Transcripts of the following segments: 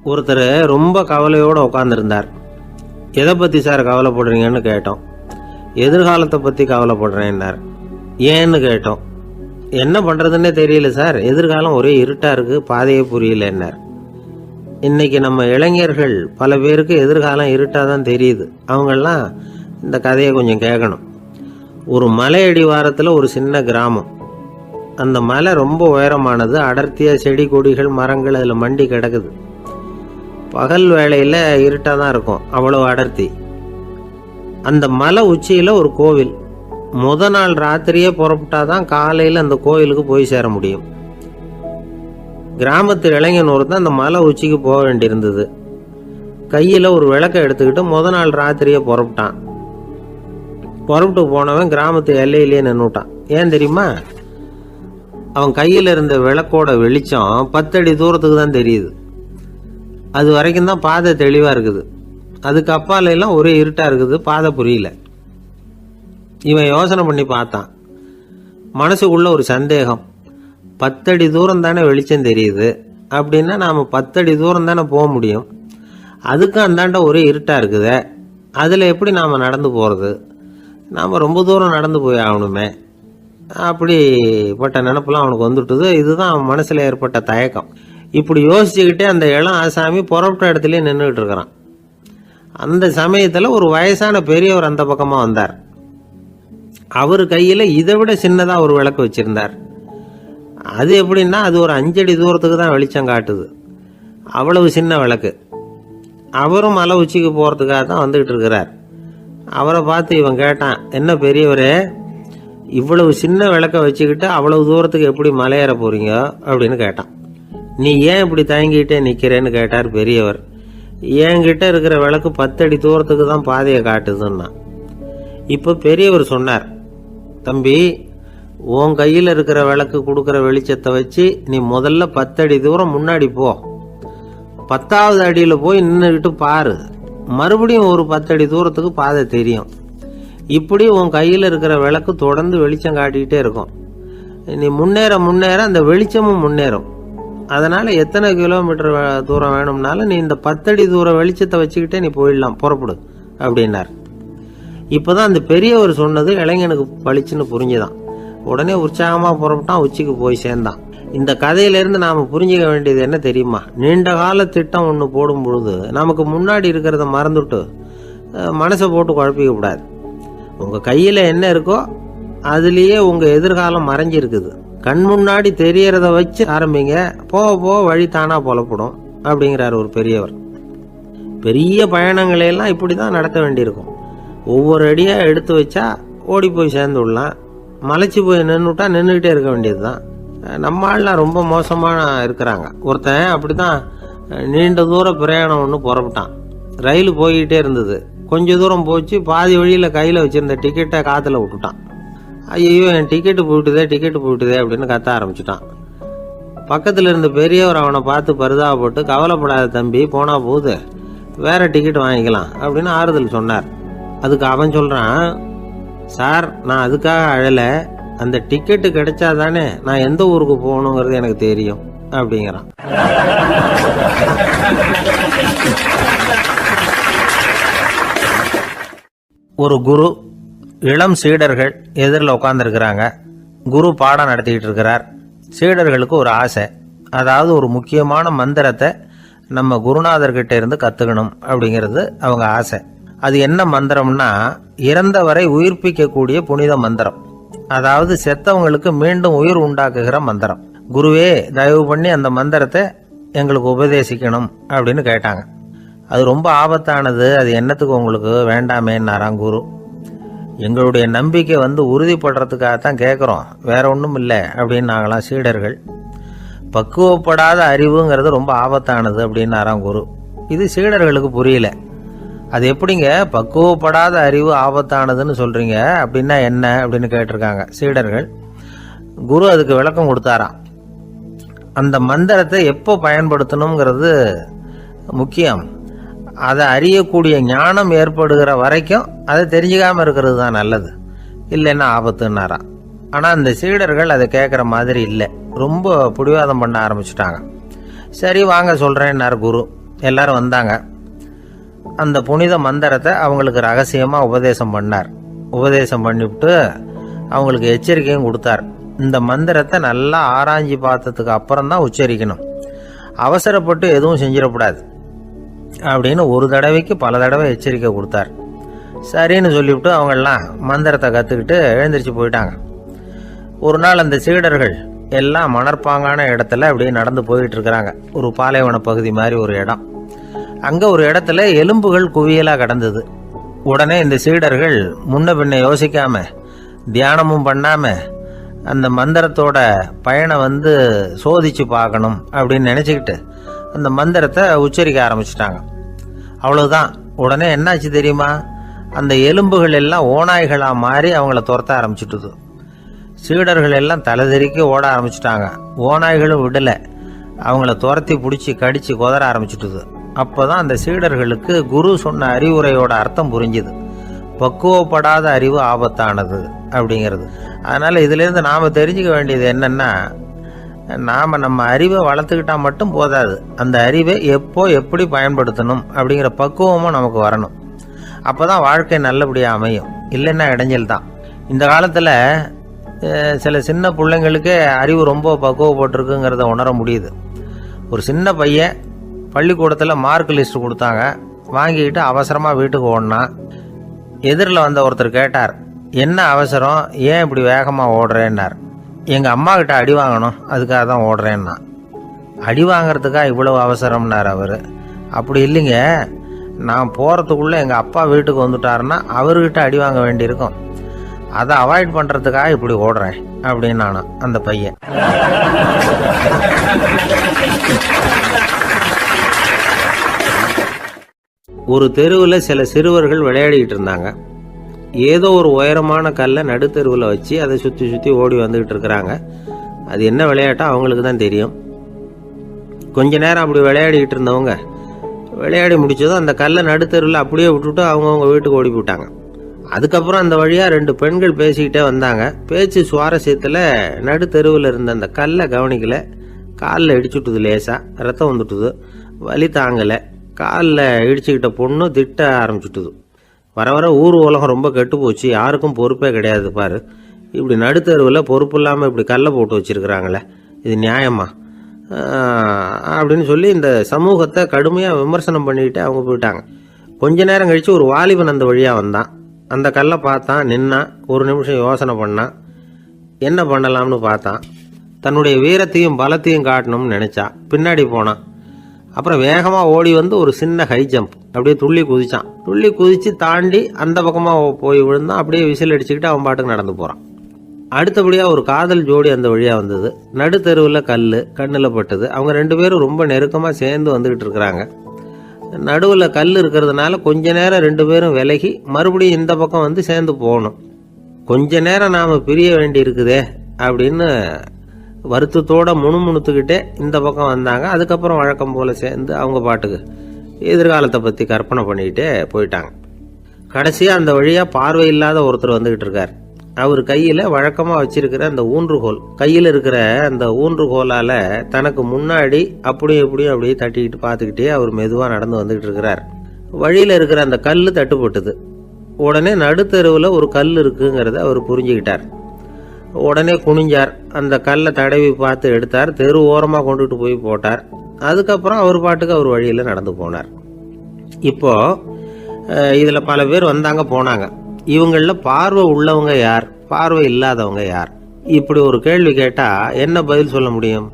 ஒருத்தர் ரொம்ப கவலையோடு உட்காந்துருந்தார். எதை பற்றி சார் கவலைப்படுறீங்கன்னு கேட்டோம். எதிர்காலத்தை பற்றி கவலைப்படுறேன்னார். ஏன்னு கேட்டோம். என்ன பண்ணுறதுன்னே தெரியல சார், எதிர்காலம் ஒரே இருட்டாக இருக்குது, பாதையே புரியலன்னார். இன்னைக்கு நம்ம இளைஞர்கள் பல பேருக்கு எதிர்காலம் இருட்டாக தான் தெரியுது. அவங்கெல்லாம் இந்த கதையை கொஞ்சம் கேட்கணும். ஒரு மலை அடிவாரத்தில் ஒரு சின்ன கிராமம். அந்த மலை ரொம்ப உயரமானது. அடர்த்தியாக செடி கொடிகள் மரங்கள் அதில் மண்டி கிடக்குது. பகல் வேளையில் இருட்டாக தான் இருக்கும், அவ்வளோ அடர்த்தி. அந்த மலை உச்சியில் ஒரு கோவில். நாள் ராத்திரியே புறப்பட்டாதான் காலையில் அந்த கோவிலுக்கு போய் சேர முடியும். கிராமத்து இளைஞன் ஒருத்தன் அந்த மலை உச்சிக்கு போக வேண்டியிருந்தது. கையில் ஒரு விளக்கை எடுத்துக்கிட்டு நாள் ராத்திரியே புறப்பட்டான். புறப்பட்டு போனவன் கிராமத்து எல்லையிலேயே நின்றுட்டான். ஏன் தெரியுமா? அவன் கையில் இருந்த விளக்கோட வெளிச்சம் 10 அடி தூரத்துக்கு தான் தெரியுது. அது வரைக்கும் தான் பாதை தெளிவாக இருக்குது. அதுக்கு அப்பால எல்லாம் ஒரே இருட்டாக இருக்குது, பாதை புரியல. இவன் யோசனை பண்ணி பார்த்தான். மனசுக்குள்ள ஒரு சந்தேகம். 10 அடி தூரம் தானே வெளிச்சம் தெரியுது, அப்படின்னா நாம் 10 அடி தூரம் தானே போக முடியும். அதுக்கும் அந்தாண்ட ஒரே இருட்டாக இருக்குது. அதில் எப்படி நாம் நடந்து போகிறது? நாம் ரொம்ப தூரம் நடந்து போய் ஆகணுமே. அப்படிப்பட்ட நினப்பெல்லாம் அவனுக்கு வந்துட்டுது. இதுதான் அவன் மனசில் ஏற்பட்ட தயக்கம். இப்படி யோசிச்சுக்கிட்டே அந்த இளம் ஆசாமி புறப்பட்ட இடத்துலயே நின்றுக்கிட்டு இருக்கிறான். அந்த சமயத்தில் ஒரு வயசான பெரியவர் அந்த பக்கமாக வந்தார். அவர் கையில் இதை விட சின்னதாக ஒரு விளக்கு வச்சிருந்தார். அது எப்படின்னா அது ஒரு 5 அடி தூரத்துக்கு தான் வெளிச்சம் காட்டுது. அவ்வளவு சின்ன விளக்கு. அவரும் மலை உச்சிக்கு போகிறதுக்காக தான் வந்துக்கிட்டு இருக்கிறார். அவரை பார்த்து இவன் கேட்டான், என்ன பெரியவரே, இவ்வளவு சின்ன விளக்க வச்சுக்கிட்டு அவ்வளவு தூரத்துக்கு எப்படி மலையேற போறீங்க அப்படின்னு கேட்டான். நீ ஏன் இப்படி தயங்கிட்டே நிற்கிறேன்னு கேட்டார் பெரியவர். என்கிட்ட இருக்கிற விளக்கு 10 அடி தூரத்துக்கு தான் பாதையை காட்டுதுன்னா. இப்போ பெரியவர் சொன்னார், தம்பி, உன் கையில் இருக்கிற விளக்கு கொடுக்குற வெளிச்சத்தை வச்சு நீ முதல்ல 10 அடி தூரம் முன்னாடி போ. 10வது அடியில் போய் நின்றுக்கிட்டு பாரு. மறுபடியும் ஒரு 10 அடி தூரத்துக்கு பாதை தெரியும். இப்படி உன் கையில் இருக்கிற விளக்கு தொடர்ந்து வெளிச்சம் காட்டிக்கிட்டே இருக்கும். நீ முன்னேற முன்னேற அந்த வெளிச்சமும் முன்னேறும். அதனால் எத்தனை கிலோமீட்டர் தூரம் வேணும்னாலும் நீ இந்த 10 அடி தூரம் வெளிச்சத்தை வச்சுக்கிட்டே நீ போயிடலாம், புறப்படு அப்படின்னார். இப்போதான் அந்த பெரியவர் சொன்னது இளைஞனுக்கு பளிச்சுன்னு புரிஞ்சுதான். உடனே உற்சாகமாக புறப்பட்டான், உச்சிக்கு போய் சேர்ந்தான். இந்த கதையிலேருந்து நாம் புரிஞ்சிக்க வேண்டியது என்ன தெரியுமா? நீண்ட கால திட்டம் ஒன்று போடும் பொழுது நமக்கு முன்னாடி இருக்கிறத மறந்துட்டு மனசை போட்டு குழப்பிக்க கூடாது. உங்கள் கையில் என்ன இருக்கோ அதுலேயே உங்கள் எதிர்காலம் மறைஞ்சிருக்குது. கண் முன்னாடி தெரியறத வச்சு ஆரம்பிங்க, போக போக வழி தானாக புலப்படும் அப்படிங்கிறார் ஒரு பெரியவர். பெரிய பயணங்களையெல்லாம் இப்படி தான் நடத்த வேண்டியிருக்கும். ஒவ்வொரு அடியாக எடுத்து வச்சா ஓடி போய் சேர்ந்து விடலாம். மலைச்சி போய் நின்றுட்டா நின்றுக்கிட்டே இருக்க வேண்டியது தான். நம்ம ஆள்லாம் ரொம்ப மோசமாக இருக்கிறாங்க. ஒருத்தன் அப்படி தான் நீண்ட தூர பிரயாணம் ஒன்று புறப்பட்டான். ரயில் போய்கிட்டே இருந்தது. கொஞ்சம் தூரம் போச்சு, பாதி வழியில் கையில் வச்சுருந்த டிக்கெட்டை காற்றுல விட்டுட்டான். ஐயோ, என் டிக்கெட்டு போயிட்டுதே அப்படின்னு கத்த ஆரம்பிச்சுட்டான். பக்கத்தில் இருந்த பெரியவர் அவனை பார்த்து பரிதாபப்பட்டு, கவலைப்படாத தம்பி, போனால் போகுது, வேற டிக்கெட் வாங்கிக்கலாம் அப்படின்னு ஆறுதல் சொன்னார். அதுக்கு அவன் சொல்கிறான், சார், நான் அதுக்காக அழலை, அந்த டிக்கெட்டு கிடைச்சா தானே நான் எந்த ஊருக்கு போகணுங்கிறது எனக்கு தெரியும் அப்படிங்கிறான். ஒரு குரு, இளம் சீடர்கள் எதிரில் உட்காந்துருக்கிறாங்க. குரு பாடம் நடத்திக்கிட்டு இருக்கிறார். சீடர்களுக்கு ஒரு ஆசை, அதாவது ஒரு முக்கியமான மந்திரத்தை நம்ம குருநாதர்கிட்ட இருந்து கற்றுக்கணும் அப்படிங்கிறது அவங்க ஆசை. அது என்ன மந்திரம்னா, இறந்தவரை உயிர்ப்பிக்கக்கூடிய புனித மந்திரம். அதாவது செத்தவங்களுக்கு மீண்டும் உயிர் உண்டாக்குகிற மந்திரம். குருவே, தயவு பண்ணி அந்த மந்திரத்தை எங்களுக்கு உபதேசிக்கணும் அப்படின்னு கேட்டாங்க. அது ரொம்ப ஆபத்தானது, அது என்னத்துக்கு உங்களுக்கு வேண்டாமேன்னாராம் குரு. எங்களுடைய நம்பிக்கை உறுதிப்படுறதுக்காகத்தான் கேட்குறோம், வேற ஒன்றும் இல்லை அப்படின்னு நாங்களாம் சீடர்கள். பக்குவப்படாத அறிவுங்கிறது ரொம்ப ஆபத்தானது அப்படின்னாராம் குரு. இது சீடர்களுக்கு புரியல. அது எப்படிங்க பக்குவப்படாத அறிவு ஆபத்தானதுன்னு சொல்றீங்க, அப்படின்னா என்ன அப்படின்னு கேட்டிருக்காங்க சீடர்கள். குரு அதுக்கு விளக்கம் கொடுத்தாராம். அந்த மந்திரத்தை எப்போ பயன்படுத்தணுங்கிறது முக்கியம். அதை அறியக்கூடிய ஞானம் ஏற்படுகிற வரைக்கும் அதை தெரிஞ்சுக்காமல் இருக்கிறது தான் நல்லது, இல்லைன்னா ஆபத்துன்னாராம். ஆனால் அந்த சீடர்கள் அதை கேட்குற மாதிரி இல்லை, ரொம்ப பிடிவாதம் பண்ண ஆரம்பிச்சுட்டாங்க. சரி வாங்க சொல்கிறேன்னார் குரு. எல்லாரும் வந்தாங்க. அந்த புனித மந்திரத்தை அவங்களுக்கு ரகசியமாக உபதேசம் பண்ணார். உபதேசம் பண்ணிவிட்டு அவங்களுக்கு எச்சரிக்கையும் கொடுத்தார். இந்த மந்திரத்தை நல்லா ஆராய்ச்சி பார்த்ததுக்கு அப்புறம் தான் உச்சரிக்கணும், அவசரப்பட்டு எதுவும் செஞ்சிடக்கூடாது அப்படின்னு ஒரு தடவைக்கு பல தடவை எச்சரிக்கை கொடுத்தார். சரின்னு சொல்லிவிட்டு அவங்கெல்லாம் மந்திரத்தை கற்றுக்கிட்டு எழுந்திரிச்சு போயிட்டாங்க. ஒரு நாள் அந்த சீடர்கள் எல்லாம் மணற்பாங்கான இடத்துல அப்படியே நடந்து போயிட்டு இருக்கிறாங்க. ஒரு பாலைவன பகுதி மாதிரி ஒரு இடம். அங்கே ஒரு இடத்துல எலும்புகள் குவியலாக கிடந்தது. உடனே இந்த சீடர்கள் முன்ன பின்ன யோசிக்காம தியானமும் பண்ணாம அந்த மந்திரத்தோட பயனை சோதிச்சு பார்க்கணும் அப்படின்னு நினச்சிக்கிட்டு அந்த மந்திரத்தை உச்சரிக்க ஆரம்பிச்சிட்டாங்க. அவ்வளவுதான். உடனே என்னாச்சு தெரியுமா? அந்த எலும்புகள் எல்லாம் ஓநாய்களாக மாறி அவங்கள துரத்த ஆரம்பிச்சுட்டுது. சீடர்கள் எல்லாம் தலைதெறிக்க ஓட ஆரம்பிச்சிட்டாங்க. ஓநாய்களும் விடலை, அவங்கள துரத்தி பிடிச்சி கடிச்சு கொதற ஆரம்பிச்சுட்டுது. அப்போதான் அந்த சீடர்களுக்கு குரு சொன்ன அறிவுரையோட அர்த்தம் புரிஞ்சுது. பக்குவப்படாத அறிவு ஆபத்தானது அப்படிங்கிறது. அதனால் இதிலேருந்து நாம் தெரிஞ்சுக்க வேண்டியது என்னென்னா, நாம் நம்ம அறிவை வளர்த்துக்கிட்டா மட்டும் போதாது, அந்த அறிவை எப்போ எப்படி பயன்படுத்தணும் அப்படிங்கிற பக்குவமும் நமக்கு வரணும். அப்போ தான் வாழ்க்கை நல்லபடியாக அமையும். இல்லைன்னா இடைஞ்சல் தான். இந்த காலத்தில் சில சின்ன பிள்ளைங்களுக்கே அறிவு ரொம்ப பக்குவப்பட்டிருக்குங்கிறத உணர முடியுது. ஒரு சின்ன பையன் பள்ளிக்கூடத்தில் மார்க் லிஸ்ட் கொடுத்தாங்க, வாங்கிக்கிட்டு அவசரமாக வீட்டுக்கு ஓடினான். எதிரில் வந்த ஒருத்தர் கேட்டார், என்ன அவசரம், ஏன் இப்படி வேகமாக ஓடுறேன்னார். எங்கள் அம்மா கிட்ட அடி வாங்கணும், அதுக்காக தான் ஓடுறேன்னா. அடி வாங்கிறதுக்கா இவ்வளவு அவசரம்னார் அவர். அப்படி இல்லைங்க, நான் போகிறதுக்குள்ளே எங்கள் அப்பா வீட்டுக்கு வந்துட்டாருன்னா அவர்கிட்ட அடி வாங்க வேண்டியிருக்கும், அதை அவாய்ட் பண்ணுறதுக்காக இப்படி ஓடுறேன் அப்படின்னு நானா அந்த பையன். ஒரு தெருவில் சில சிறுவர்கள் விளையாடிக்கிட்டு இருந்தாங்க. ஏதோ ஒரு உயரமான கல்லை நடுத்தெருவில் வச்சு அதை சுற்றி சுற்றி ஓடி வந்துக்கிட்டு இருக்கிறாங்க. அது என்ன விளையாட்டோ அவங்களுக்கு தான் தெரியும். கொஞ்ச நேரம் அப்படி விளையாடிக்கிட்டு இருந்தவங்க விளையாடி முடிச்சதும் அந்த கல்லை நடுத்தெருவில் அப்படியே விட்டுட்டு அவங்கவுங்க வீட்டுக்கு ஓடி போயிட்டாங்க. அதுக்கப்புறம் அந்த வழியாக 2 பெண்கள் பேசிக்கிட்டே வந்தாங்க. பேச்சு சுவாரஸ்யத்தில் நடுத்தெருவில் இருந்த அந்த கல்லை கவனிக்கலை. காலில் இடிச்சுட்டுது, லேசாக ரத்தம் வந்துட்டுது, வலி தாங்கலை. காலில் இடிச்சுக்கிட்ட பொண்ணு திட்ட ஆரம்பிச்சுட்டுது. வர வர ஊர் உலகம் ரொம்ப கெட்டு போச்சு, யாருக்கும் பொறுப்பே கிடையாது பாரு, இப்படி நடுத்தருவில் பொறுப்பு இல்லாமல் இப்படி கல்லை போட்டு வச்சுருக்கிறாங்களே, இது நியாயமா அப்படின்னு சொல்லி இந்த சமூகத்தை கடுமையாக விமர்சனம் பண்ணிக்கிட்டு அவங்க போயிட்டாங்க. கொஞ்ச நேரம் கழித்து ஒரு வாலிபன் அந்த வழியாக வந்தான். அந்த கல்லை பார்த்தான், நின்னான், ஒரு நிமிஷம் யோசனை பண்ணான், என்ன பண்ணலாம்னு பார்த்தான். தன்னுடைய வீரத்தையும் பலத்தையும் காட்டணும்னு நினச்சான். பின்னாடி போனான். அப்புறம் வேகமாக ஓடி ஒரு சின்ன ஹை ஜம்ப் அப்படியே துள்ளி குதிச்சான். துள்ளி குதித்து தாண்டி அந்த பக்கமாக போய் விழுந்தான். அப்படியே விசில் அடிச்சுக்கிட்டு அவன் பாட்டுக்கு நடந்து போகிறான். அடுத்தபடியாக ஒரு காதல் ஜோடி அந்த வழியாக வந்தது. நடுத்தெருவில் கண்ணில் பட்டது. அவங்க 2 பேரும் ரொம்ப நெருக்கமாக சேர்ந்து வந்துக்கிட்டு இருக்கிறாங்க. நடுவில் கல் இருக்கிறதுனால கொஞ்ச நேரம் 2 பேரும் விலகி மறுபடியும் இந்த பக்கம் சேர்ந்து போகணும். கொஞ்ச நேரம் நாம் பிரிய வேண்டி இருக்குதே அப்படின்னு வருத்தத்தோட முணுமுணுத்துக்கிட்டே இந்த பக்கம் வந்தாங்க. அதுக்கப்புறம் வழக்கம் போல சேர்ந்து அவங்க பாட்டுக்கு எதிர்காலத்தை பற்றி கற்பனை பண்ணிக்கிட்டே போயிட்டாங்க. கடைசியாக அந்த வழியாக பார்வை இல்லாத ஒருத்தர் வந்துக்கிட்டு இருக்கார். அவர் கையில் வழக்கமாக வச்சிருக்கிற அந்த ஊன்றுகோல், கையில் இருக்கிற அந்த ஊன்றுகோலால் தனக்கு முன்னாடி அப்படியும் எப்படியும் அப்படியே தட்டிக்கிட்டு பார்த்துக்கிட்டே அவர் மெதுவாக நடந்து வந்துக்கிட்டு இருக்கிறார். வழியில் இருக்கிற அந்த கல் தட்டுப்பட்டுது. உடனே நடுத்தெருவில் ஒரு கல் இருக்குங்கிறத அவர் புரிஞ்சுக்கிட்டார். உடனே குனிஞ்சார், அந்த கல்லை தடவி பார்த்து எடுத்தார், தெரு ஓரமாக கொண்டுட்டு போய் போட்டார். அதுக்கப்புறம் அவர் பாட்டுக்கு அவர் வழியில் நடந்து போனார். இப்போது இதில் பல பேர் வந்தாங்க போனாங்க. இவங்களில் பார்வை உள்ளவங்க யார், பார்வை இல்லாதவங்க யார்? இப்படி ஒரு கேள்வி கேட்டால் என்ன பதில் சொல்ல முடியும்?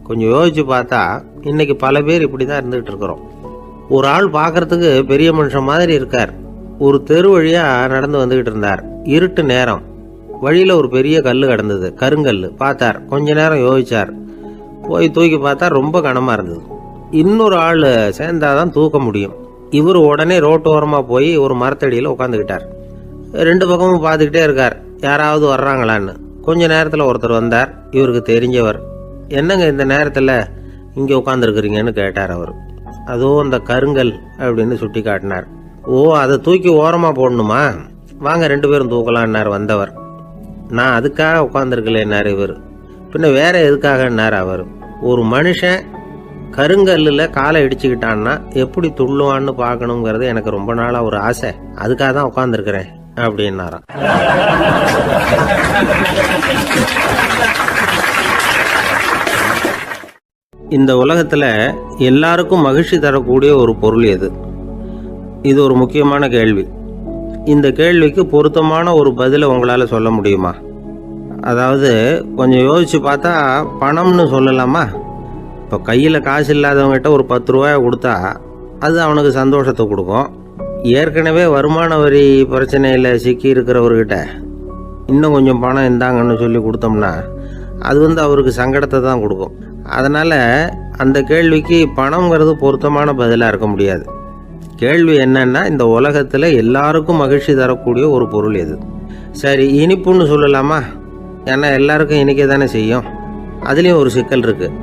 கொஞ்சம் யோசிச்சு பார்த்தா இன்னைக்கு பல பேர் இப்படி தான் இருந்துகிட்டு இருக்கிறோம். ஒரு ஆள் பார்க்கறதுக்கு பெரிய மனுஷன் மாதிரி இருக்கார். ஒரு தெரு வழியாக நடந்து வந்துக்கிட்டு இருந்தார். இருட்டு நேரம். வழியில் ஒரு பெரிய கல் கிடந்தது, கருங்கல். பார்த்தார், கொஞ்ச நேரம் யோசிச்சார். போய் தூக்கி பார்த்தா ரொம்ப கனமாக இருந்தது. இன்னொரு ஆள் சேர்ந்தாதான் தூக்க முடியும். இவர் உடனே ரோட்டோரமாக போய் ஒரு மரத்தடியில் உட்காந்துக்கிட்டார். 2 பக்கமும் பார்த்துக்கிட்டே இருக்கார், யாராவது வர்றாங்களான்னு. கொஞ்ச நேரத்தில் ஒருத்தர் வந்தார், இவருக்கு தெரிஞ்சவர். என்னங்க இந்த நேரத்தில் இங்கே உட்காந்துருக்குறீங்கன்னு கேட்டார் அவர். அதுவும் அந்த கருங்கல் அப்படின்னு சுட்டி காட்டினார். ஓ, அதை தூக்கி ஓரமாக போடணுமா, வாங்க 2 பேரும் தூக்கலான்னார் வந்தவர். நான் அதுக்காக உட்காந்துருக்கலன்னார் இவர். பின்ன வேற எதுக்காகன்னார் அவர். ஒரு மனுஷன் கருங்கல்லில் காலை இடிச்சுக்கிட்டான்னா எப்படி துள்ளுவான்னு பார்க்கணுங்கிறது எனக்கு ரொம்ப நாளாக ஒரு ஆசை, அதுக்காக தான் உட்காந்துருக்கிறேன் அப்படின்னாராம். இந்த உலகத்தில் எல்லாருக்கும் மகிழ்ச்சி தரக்கூடிய ஒரு பொருள் எது? இது ஒரு முக்கியமான கேள்வி. இந்த கேள்விக்கு பொருத்தமான ஒரு பதிலை உங்களால் சொல்ல முடியுமா? அதாவது கொஞ்சம் யோசிச்சு பார்த்தா பணம்னு சொல்லலாமா? இப்போ கையில் காசு இல்லாதவங்ககிட்ட ஒரு 10 ரூபாயை கொடுத்தா அது அவனுக்கு சந்தோஷத்தை கொடுக்கும். ஏற்கனவே வருமான வரி பிரச்சனையில் சிக்கி இருக்கிறவர்கிட்ட இன்னும் கொஞ்சம் பணம் இருந்தாங்கன்னு சொல்லி கொடுத்தோம்னா அது அவருக்கு சங்கடத்தை தான் கொடுக்கும். அதனால் அந்த கேள்விக்கு பணங்கிறது பொருத்தமான பதிலாக இருக்க முடியாது. கேள்வி என்னன்னா, இந்த உலகத்தில் எல்லாருக்கும் மகிழ்ச்சி தரக்கூடிய ஒரு பொருள் எது? சரி, இனிப்புன்னு சொல்லலாமா? ஏன்னா எல்லாருக்கும் இனிக்க தானே செய்யும். அதுலேயும் ஒரு சிக்கல் இருக்குது.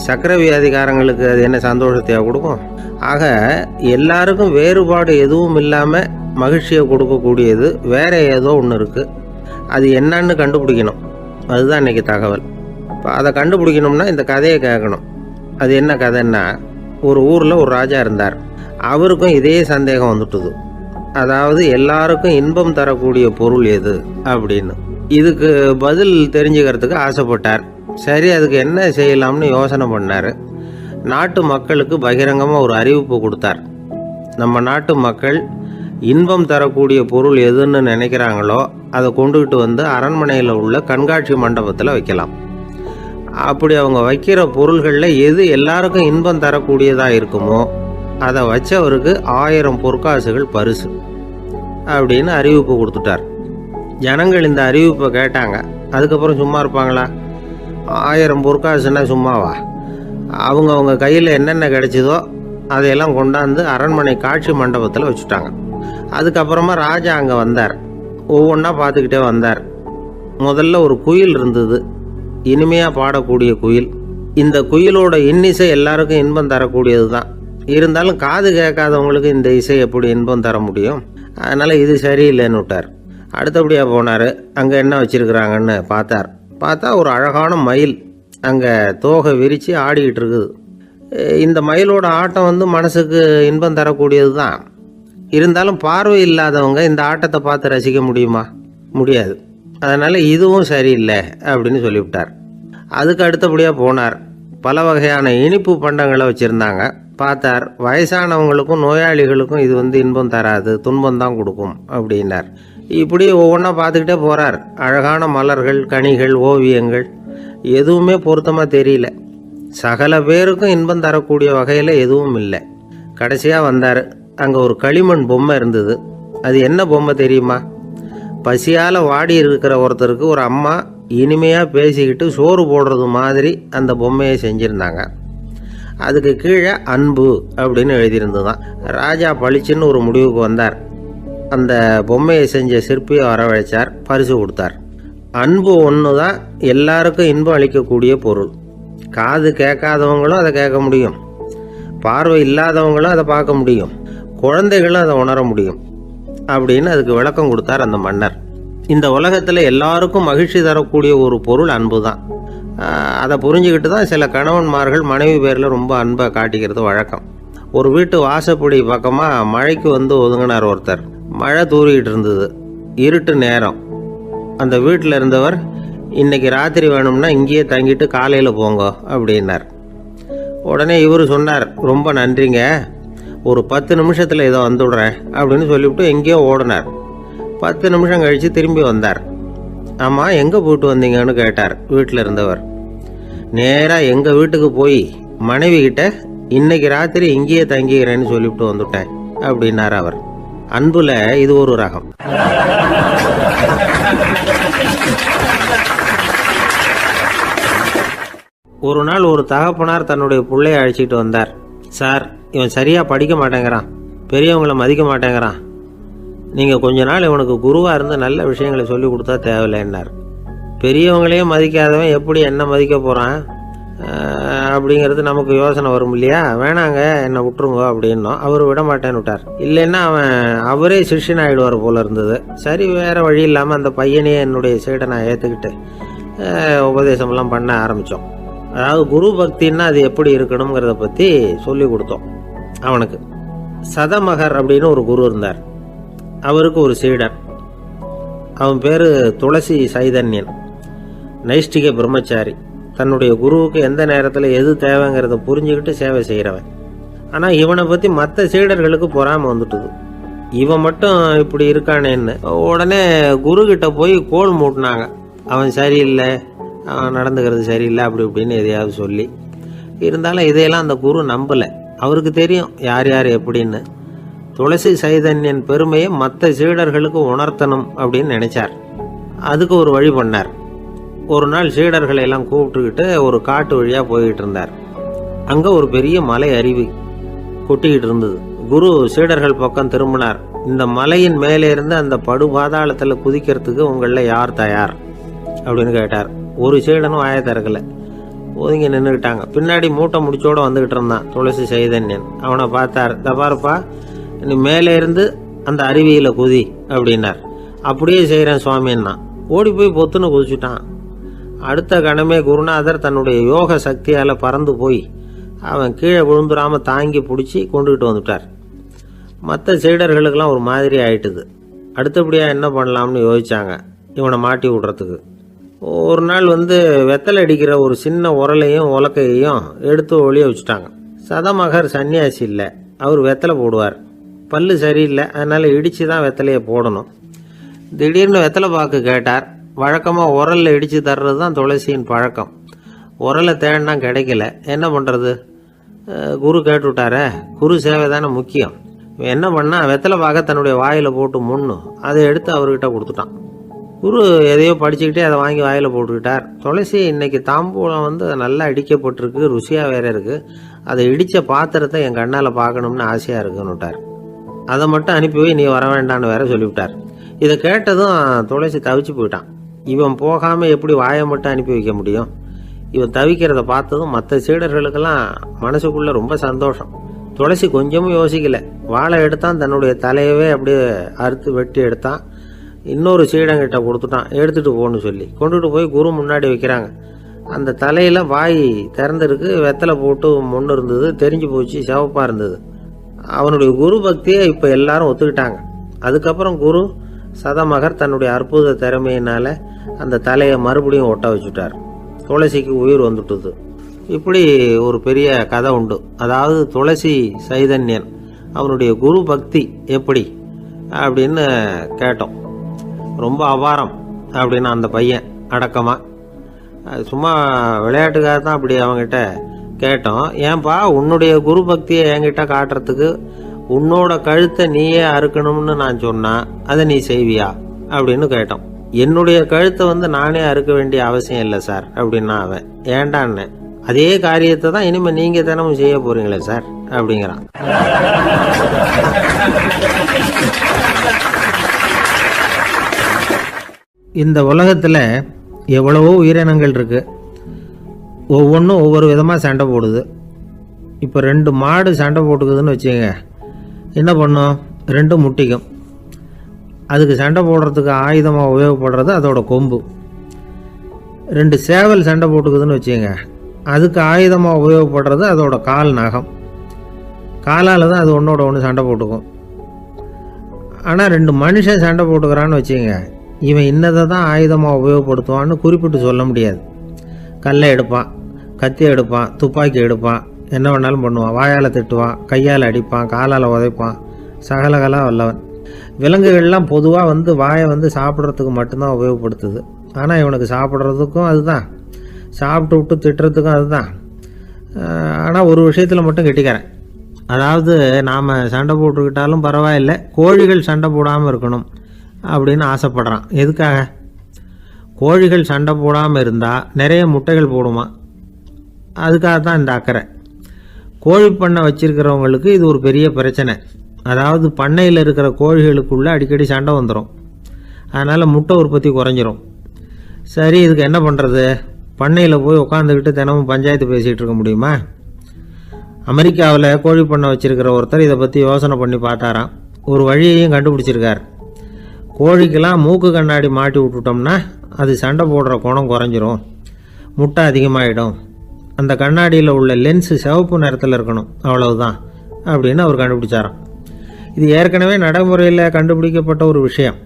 சர்க்கரை வியாதிக்காரங்களுக்கு அது என்ன சந்தோஷத்தையாக கொடுக்கும்? ஆக எல்லாருக்கும் வேறுபாடு எதுவும் இல்லாமல் மகிழ்ச்சியை கொடுக்கக்கூடியது வேற ஏதோ ஒன்று இருக்குது. அது என்னன்னு கண்டுபிடிக்கணும். அதுதான் இன்றைக்கி தகவல். இப்போ அதை கண்டுபிடிக்கணும்னா இந்த கதையை கேட்கணும். அது என்ன கதைன்னா, ஒரு ஊரில் ஒரு ராஜா இருந்தார். அவருக்கும் இதே சந்தேகம் வந்துட்டுது. அதாவது எல்லாருக்கும் இன்பம் தரக்கூடிய பொருள் எது அப்படின்னு. இதுக்கு பதில் தெரிஞ்சுக்கிறதுக்கு ஆசைப்பட்டார். சரி, அதுக்கு என்ன செய்யலாம்னு யோசனை பண்ணார். நாட்டு மக்களுக்கு பகிரங்கமாக ஒரு அறிவிப்பு கொடுத்தார். நம்ம நாட்டு மக்கள் இன்பம் தரக்கூடிய பொருள் எதுன்னு நினைக்கிறாங்களோ அதை கொண்டுகிட்டு வந்து அரண்மனையில் உள்ள கண்காட்சி மண்டபத்தில் வைக்கலாம். அப்படி அவங்க வைக்கிற பொருள்களில் எது எல்லாருக்கும் இன்பம் தரக்கூடியதாக இருக்குமோ அதை வச்சவருக்கு 1000 பொற்காசுகள் பரிசு அப்படின்னு அறிவிப்பு கொடுத்துட்டார். ஜனங்கள் இந்த அறிவிப்பை கேட்டாங்க. அதுக்கப்புறம் சும்மா இருப்பாங்களா? 1000 பொற்காசுன்னா சும்மாவா? அவங்க கையில் என்னென்ன கிடைச்சதோ அதையெல்லாம் கொண்டாந்து அரண்மனை காட்சி மண்டபத்தில் வச்சுட்டாங்க. அதுக்கப்புறமா ராஜா அங்கே வந்தார். ஒவ்வொன்றா பார்த்துக்கிட்டே வந்தார். முதல்ல ஒரு குயில் இருந்தது, இனிமையாக பாடக்கூடிய குயில். இந்த குயிலோட இன்னிசை எல்லாருக்கும் இன்பம் தரக்கூடியது தான். இருந்தாலும் காது கேட்காதவங்களுக்கு இந்த இசை எப்படி இன்பம் தர முடியும்? அதனால் இது சரியில்லைன்னு விட்டார். அடுத்தபடியாக போனார். அங்கே என்ன வச்சுருக்குறாங்கன்னு பார்த்தா ஒரு அழகான மயில் அங்கே தோகை விரித்து ஆடிக்கிட்டு இருக்குது. இந்த மயிலோட ஆட்டம் மனசுக்கு இன்பம் தரக்கூடியது தான். இருந்தாலும் பார்வை இல்லாதவங்க இந்த ஆட்டத்தை பார்த்து ரசிக்க முடியுமா? முடியாது. அதனால் இதுவும் சரியில்லை அப்படின்னு சொல்லிவிட்டார். அதுக்கு அடுத்தபடியாக போனார். பல வகையான இனிப்பு பண்டங்களை வச்சுருந்தாங்க. பார்த்தார், வயசானவங்களுக்கும் நோயாளிகளுக்கும் இது இன்பம் தராது, துன்பம் தான் கொடுக்கும் அப்படின்னார். இப்படி ஒவ்வொன்றா பார்த்துக்கிட்டே போகிறார். அழகான மலர்கள், கனிகள், ஓவியங்கள் எதுவுமே பொருத்தமாக தெரியல. சகல பேருக்கும் இன்பம் தரக்கூடிய வகையில் எதுவும் இல்லை. கடைசியாக வந்தார். அங்கே ஒரு களிமண் பொம்மை இருந்தது. அது என்ன பொம்மை தெரியுமா? பசியால் வாடி இருக்கிற ஒருத்தருக்கு ஒரு அம்மா இனிமையாக பேசிக்கிட்டு சோறு போடுறது மாதிரி அந்த பொம்மையை செஞ்சுருந்தாங்க. அதுக்கு கீழே அன்பு அப்படின்னு எழுதியிருந்துதான். ராஜா பளிச்சுன்னு ஒரு முடிவுக்கு வந்தார். அந்த பொம்மையை செஞ்ச சிற்பியை வரவழைச்சார், பரிசு கொடுத்தார். அன்பு ஒன்று தான் எல்லாருக்கும் இன்பம் அளிக்கக்கூடிய பொருள். காது கேட்காதவங்களும் அதை கேட்க முடியும், பார்வை இல்லாதவங்களும் அதை பார்க்க முடியும், குழந்தைகளும் அதை உணர முடியும் அப்படின்னு அதுக்கு விளக்கம் கொடுத்தார் அந்த மன்னர். இந்த உலகத்தில் எல்லாருக்கும் மகிழ்ச்சி தரக்கூடிய ஒரு பொருள் அன்பு தான். அதை புரிஞ்சுக்கிட்டு தான் சில கணவன்மார்கள் மனைவி பேரில் ரொம்ப அன்பை காட்டிக்கிறது வழக்கம். ஒரு வீட்டு வாசப்படி பக்கமாக மழைக்கு ஒதுங்கினார் ஒருத்தர். மழை தூரிக்கிட்டு இருந்தது, இருட்டு நேரம். அந்த வீட்டில் இருந்தவர், இன்னைக்கு ராத்திரி வேணும்னா இங்கேயே தங்கிட்டு காலையில் போங்க அப்படின்னார். உடனே இவர் சொன்னார், ரொம்ப நன்றிங்க, ஒரு 10 நிமிஷத்தில் இதை வந்துவிடுறேன் அப்படின்னு சொல்லிவிட்டு எங்கேயோ ஓடினார். 10 நிமிஷம் கழித்து திரும்பி வந்தார். ஆமாம், எங்கே போயிட்டு வந்தீங்கன்னு கேட்டார் வீட்டில் இருந்தவர். நேராக எங்கள் வீட்டுக்கு போய் மனைவி கிட்ட இன்னைக்கு ராத்திரி இங்கேயே தங்கிக்கிறேன்னு சொல்லிவிட்டு வந்துட்டேன் அப்படின்னார் அவர். அன்புல இது ஒரு ரகம். ஒரு நாள் ஒரு தகப்பனார் தன்னுடைய பிள்ளையை அழைச்சிட்டு வந்தார். சார், இவன் சரியாக படிக்க மாட்டேங்கிறான், பெரியவங்களை மதிக்க மாட்டேங்கிறான், நீங்கள் கொஞ்ச நாள் இவனுக்கு குருவாக இருந்து நல்ல விஷயங்களை சொல்லி கொடுத்தா தேவையில்லைன்னார். பெரியவங்களையே மதிக்காதவன் எப்படி என்ன மதிக்க போகிறான் அப்படிங்கிறது நமக்கு யோசனை வரும் இல்லையா? வேணாங்க, என்னை விட்டுருங்க அப்படின்னோம். அவர் விட மாட்டேன்னு விட்டார். இல்லைன்னா அவரே சிஷ்யன் ஆகிடுவார் போல இருந்தது. சரி, வேறு வழி இல்லாமல் அந்த பையனையே என்னுடைய சைடை நான் ஏற்றுக்கிட்டு உபதேசமெல்லாம் பண்ண ஆரம்பித்தோம். அதாவது குரு பக்தின்னா அது எப்படி இருக்கணுங்கிறத பற்றி சொல்லி கொடுத்தோம் அவனுக்கு. சதமகர் அப்படின்னு ஒரு குரு இருந்தார். அவருக்கு ஒரு சீடர். அவன் பேர் துளசி சைதன்யன், நைஷ்டிக பிரம்மச்சாரி. தன்னுடைய குருவுக்கு எந்த நேரத்தில் எது தேவைங்கிறத புரிஞ்சுக்கிட்டு சேவை செய்கிறவன். ஆனால் இவனை பற்றி மற்ற சீடர்களுக்கு பொறாமை வந்துட்டுது. இவன் மட்டும் இப்படி இருக்கானேன்னு உடனே குரு கிட்ட போய் கோல் மூட்டினாங்க. அவன் சரியில்லை, அவன் நடந்துக்கிறது சரியில்லை, அப்படி இப்படின்னு எதையாவது சொல்லி. இருந்தாலும் இதையெல்லாம் அந்த குரு நம்பலை. அவருக்கு தெரியும் யார் யார் எப்படின்னு. துளசி சைதன்யன் பெருமையை மற்ற சீடர்களுக்கு உணர்த்தணும் அப்படின்னு நினைச்சார். அதுக்கு ஒரு வழி பண்ணார். ஒரு நாள் சீடர்களை எல்லாம் கூப்பிட்டுக்கிட்டு ஒரு காட்டு வழியாக போய்கிட்டு இருந்தார். அங்கே ஒரு பெரிய மலை அருவி கொட்டிக்கிட்டு இருந்தது. குரு சீடர்கள் பக்கம் திரும்பினார். இந்த மலையின் மேலே இருந்து அந்த படுபாதாளத்தில் குதிக்கிறதுக்கு உங்களில் யார் தயார் அப்படின்னு கேட்டார். ஒரு சீடனும் வாயை திறக்கலை, ஒதுங்கி நின்றுக்கிட்டாங்க. பின்னாடி மூட்டை முடிச்சோடு வந்துக்கிட்டு இருந்தான் துளசி சைதன்யன். அவனை பார்த்தார். தபாருப்பா, நீ மேலே இருந்து அந்த அருவியில் குதி அப்படின்னார். அப்படியே செய்கிறேன் சுவாமின்னா ஓடி போய் பொத்துன்னு குதிச்சுட்டான். அடுத்த கணமே குருநாதர் தன்னுடைய யோக சக்தியால் பறந்து போய் அவன் கீழே விழுந்துடாமல் தாங்கி பிடிச்சி கொண்டுகிட்டு வந்துட்டார். மற்ற சீடர்களுக்கெல்லாம் ஒரு மாதிரி ஆயிட்டுது. அடுத்தபடியாக என்ன பண்ணலாம்னு யோசிச்சாங்க இவனை மாட்டி விடுறதுக்கு. ஒரு நாள் வெத்தலை அடிக்கிற ஒரு சின்ன உரலையும் உலக்கையையும் எடுத்து ஒளிய வச்சுட்டாங்க. சதமகர் சன்னியாசி இல்லை, அவர் வெத்தலை போடுவார். பல்லு சரியில்லை, அதனால் இடித்து தான் வெத்தலையை போடணும். திடீர்னு வெத்தலை பாக்கு கேட்டார். வழக்கமாக உரலில் இடித்து தர்றது தான் துளசியின் பழக்கம். உரலை தேடினா கிடைக்கல, என்ன பண்ணுறது? குரு கேட்டுவிட்டாரே, குரு சேவை தானே முக்கியம். என்ன பண்ணால் வெத்தலை பாக்க தன்னுடைய வாயில் போட்டு முன்னும் அதை எடுத்து அவர்கிட்ட கொடுத்துட்டான். குரு எதையோ படிச்சுக்கிட்டே அதை வாங்கி வாயில் போட்டுக்கிட்டார். துளசி இன்னைக்கு தாம்பூலம் நல்லா இடிக்கப்பட்டிருக்கு, ருசியாக வேற இருக்குது, அதை இடித்த பாத்திரத்தை என் கண்ணால் பார்க்கணும்னு ஆசையாக இருக்குன்னு விட்டார். அதை மட்டும் அனுப்பி போய் நீ வர வேண்டான்னு வேற சொல்லிவிட்டார். இதை கேட்டதும் துளசி தவிச்சு போயிட்டான். இவன் போகாமல் எப்படி வாயை மட்டும் அனுப்பி வைக்க முடியும்? இவன் தவிக்கிறத பார்த்ததும் மற்ற சீடர்களுக்கெல்லாம் மனசுக்குள்ளே ரொம்ப சந்தோஷம். துளசி கொஞ்சமும் யோசிக்கலை. வாழை எடுத்தான், தன்னுடைய தலையவே அப்படியே அறுத்து வெட்டி எடுத்தான். இன்னொரு சீடங்கிட்ட கொடுத்துட்டான், எடுத்துகிட்டு போன்னு சொல்லி. கொண்டுட்டு போய் குரு முன்னாடி வைக்கிறாங்க. அந்த தலையில் வாய் திறந்துருக்கு, வெத்தலை போட்டு முன்னு இருந்தது, தெரிஞ்சு போச்சு, சிவப்பாக இருந்தது. அவனுடைய குரு பக்தியை இப்போ எல்லாரும் ஒத்துக்கிட்டாங்க. அதுக்கப்புறம் குரு சதமகர் தன்னுடைய அற்புத திறமையினால் அந்த தலையை மறுபடியும் ஒட்ட வச்சுட்டார். துளசிக்கு உயிர் வந்துட்டுது. இப்படி ஒரு பெரிய கதை உண்டு. அதாவது துளசி சைதன்யன் அவனுடைய குரு பக்தி எப்படி அப்படின்னு கேட்டோம். ரொம்ப அபாரம் அப்படின்னு அந்த பையன் அடக்கமாக சும்மா விளையாட்டுக்காக தான் அப்படி அவங்ககிட்ட கேட்டோம். ஏன்பா உன்னுடைய குரு பக்தியை என்கிட்ட காட்டுறதுக்கு உன்னோட கழுத்தை நீயே அறுக்கணும்னு நான் சொன்னா அதை நீ செய்வியா அப்படின்னு கேட்டோம். என்னுடைய கழுத்தை நானே அறுக்க வேண்டிய அவசியம் இல்லை சார் அப்படின்னா அவன். ஏண்டான்னு, அதே காரியத்தை தான் இனிமேல் நீங்கள் தினமும் செய்ய போறீங்களே சார் அப்படிங்கிறான். இந்த உலகத்தில் எவ்வளவோ உயிரினங்கள் இருக்குது. ஒவ்வொன்றும் ஒவ்வொரு விதமாக சண்டை போடுது. இப்போ 2 மாடு சண்டை போட்டுக்குதுன்னு வச்சுக்கோங்க, என்ன பண்ணும்? 2 முட்டிக்கும். அதுக்கு சண்டை போடுறதுக்கு ஆயுதமாக உபயோகப்படுறது அதோட கொம்பு. 2 சேவல் சண்டை போட்டுக்குதுன்னு வச்சுக்கோங்க, அதுக்கு ஆயுதமாக உபயோகப்படுறது அதோட கால் நகம். காலால் தான் அது ஒன்றோட ஒன்று சண்டை போட்டுக்கும். ஆனால் 2 மனுஷன் சண்டை போட்டுக்கிறான்னு வச்சுக்கோங்க, இவன் இன்னதை தான் ஆயுதமாக உபயோகப்படுத்துவான்னு குறிப்பிட்டு சொல்ல முடியாது. கல்லை எடுப்பான், கத்தி எடுப்பான், துப்பாக்கி எடுப்பான், என்ன வேணாலும் பண்ணுவான். வாயால் திட்டுவான், கையால் அடிப்பான், காலால் உதைப்பான், சகலகலா வல்லவன். விலங்குகள்லாம் பொதுவாக வாயை சாப்பிட்றதுக்கு மட்டும்தான் உபயோகப்படுத்துது. ஆனால் இவனுக்கு சாப்பிட்றதுக்கும் அதுதான், சாப்பிட்டு விட்டு திட்டுறதுக்கும் அதுதான். ஆனால் ஒரு விஷயத்தில் மட்டும் கெட்டிக்கிறேன். அதாவது நாம் சண்டை போட்டுக்கிட்டாலும் பரவாயில்லை, கோழிகள் சண்டை போடாமல் இருக்கணும் அப்படின்னு ஆசைப்படுறான். எதுக்காக? கோழிகள் சண்டை போடாமல் இருந்தால் நிறைய முட்டைகள் போடுமா, அதுக்காக தான் இந்த அக்கறை. கோழி பண்ணை வச்சிருக்கிறவங்களுக்கு இது ஒரு பெரிய பிரச்சனை. அதாவது பண்ணையில் இருக்கிற கோழிகளுக்குள்ளே அடிக்கடி சண்டை வந்துடும், அதனால் முட்டை உற்பத்தி குறைஞ்சிரும். சரி, இதுக்கு என்ன பண்ணுறது? பண்ணையில் போய் உட்காந்துக்கிட்டு தினமும் பஞ்சாயத்து பேசிகிட்டு இருக்க முடியுமா? அமெரிக்காவில் கோழி பண்ணை வச்சிருக்கிற ஒருத்தர் இதை பற்றி யோசனை பண்ணி பார்த்தாராம். ஒரு வழியையும் கண்டுபிடிச்சிருக்கார். கோழிக்கெல்லாம் மூக்கு கண்ணாடி மாட்டி விட்டுட்டோம்னா அது சண்டை போடுற குணம் குறைஞ்சிரும், முட்டை அதிகமாகிடும் அந்த கண்ணாடியில் உள்ள லென்ஸு சிவப்பு நிறத்தில் இருக்கணும், அவ்வளவுதான் அப்படின்னு அவர் கண்டுபிடிச்சாராம். இது ஏற்கனவே நடைமுறையில் கண்டுபிடிக்கப்பட்ட ஒரு விஷயம்.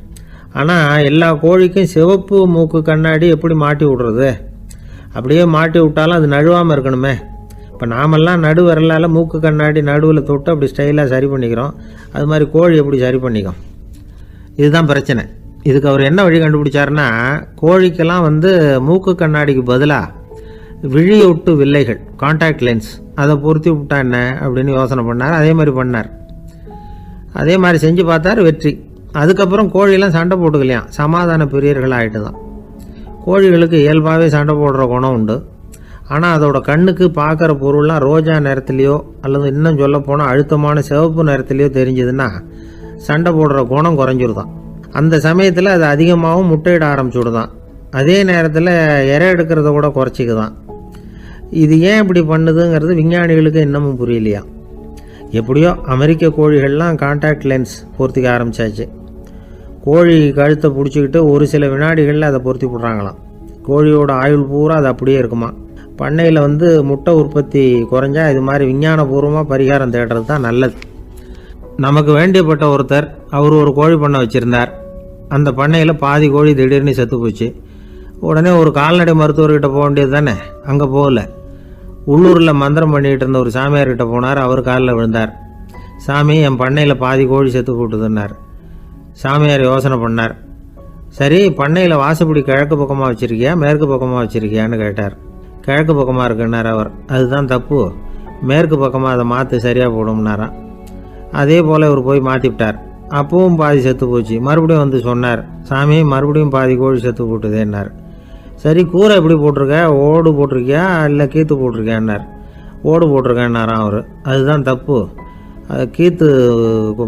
ஆனால் எல்லா கோழிக்கும் சிவப்பு மூக்கு கண்ணாடி எப்படி மாட்டி விடுறது? அப்படியே மாட்டி விட்டாலும் அது நழுவாமல் இருக்கணுமே. இப்போ நாமெல்லாம் நடு விரலால் மூக்கு கண்ணாடி நடுவில் தொட்டு அப்படி ஸ்டைலாக சரி பண்ணிக்கிறோம். அது மாதிரி கோழி எப்படி சரி பண்ணிக்கும்? இதுதான் பிரச்சனை. இதுக்கு அவர் என்ன வழி கண்டுபிடிச்சாருன்னா, கோழிக்கெல்லாம் மூக்கு கண்ணாடிக்கு பதிலாக விழியொட்டு வில்லைகள், கான்டாக்ட் லென்ஸ், அதை பொருத்தி விட்டா என்ன அப்படின்னு யோசனை பண்ணார். அதே மாதிரி பண்ணார். அதே மாதிரி செஞ்சு பார்த்தார், வெற்றி. அதுக்கப்புறம் கோழியெல்லாம் சண்டை போட்டுக்கலையாம், சமாதான பிரியர்கள் ஆகிட்டு தான். கோழிகளுக்கு இயல்பாகவே சண்டை போடுற குணம் உண்டு. ஆனால் அதோட கண்ணுக்கு பார்க்குற பொருள்லாம் ரோஜா நிறத்துலையோ அல்லது இன்னும் சொல்ல போனால் அழுத்தமான சிவப்பு நிறத்துலையோ தெரிஞ்சதுன்னா சண்டை போடுற குணம் குறைஞ்சிருதான். அந்த சமயத்தில் அது அதிகமாகவும் முட்டையிட ஆரம்பிச்சுடுதான். அதே நேரத்தில் இறை எடுக்கிறத கூட குறைச்சிக்குதான். இது ஏன் இப்படி பண்ணுதுங்கிறது விஞ்ஞானிகளுக்கு இன்னமும் புரியலையா. எப்படியோ அமெரிக்க கோழிகள்லாம் கான்டாக்ட் லென்ஸ் பொருத்திக்க ஆரம்பித்தாச்சு. கோழி கழுத்தை பிடிச்சிக்கிட்டு ஒரு சில வினாடிகளில் அதை பொருத்தி விட்றாங்களாம். கோழியோட ஆயுள் பூரா அது அப்படியே இருக்குமா. பண்ணையில் முட்டை உற்பத்தி குறைஞ்சா இது மாதிரி விஞ்ஞானபூர்வமாக பரிகாரம் தேடுறது தான் நல்லது. நமக்கு வேண்டியப்பட்ட ஒருத்தர், அவர் ஒரு கோழி பண்ணை வச்சுருந்தார். அந்த பண்ணையில் பாதி கோழி திடீர்னு செத்து போச்சு. உடனே ஒரு கால்நடை மருத்துவர்கிட்ட போக வேண்டியது தானே. அங்கே போகல, உள்ளூரில் மந்திரம் பண்ணிகிட்டு இருந்த ஒரு சாமியார்கிட்ட போனார். அவர் காலில் விழுந்தார். சாமி, என் பண்ணையில் பாதி கோழி செத்து போட்டுதுன்னார். சாமியார் யோசனை பண்ணார். சரி, பண்ணையில் வாசப்படி கிழக்கு பக்கமாக வச்சுருக்கியா மேற்கு பக்கமாக வச்சுருக்கியான்னு கேட்டார். கிழக்கு பக்கமாக இருக்குன்னார் அவர். அதுதான் தப்பு, மேற்கு பக்கமாக அதை மாற்று சரியாக போடும்னாராம். அதே போல் இவர் போய் மாற்றிவிட்டார். அப்பவும் பாதி செத்து போச்சு. மறுபடியும் சொன்னார், சாமி மறுபடியும் பாதி கோழி செத்து போட்டுதேன்னார். சரி, கூரை எப்படி போட்டிருக்க, ஓடு போட்டிருக்கியா இல்லை கீத்து போட்டிருக்கியான்னார். ஓடு போட்டிருக்கேன்னாராம் அவர். அதுதான் தப்பு, அது கீத்து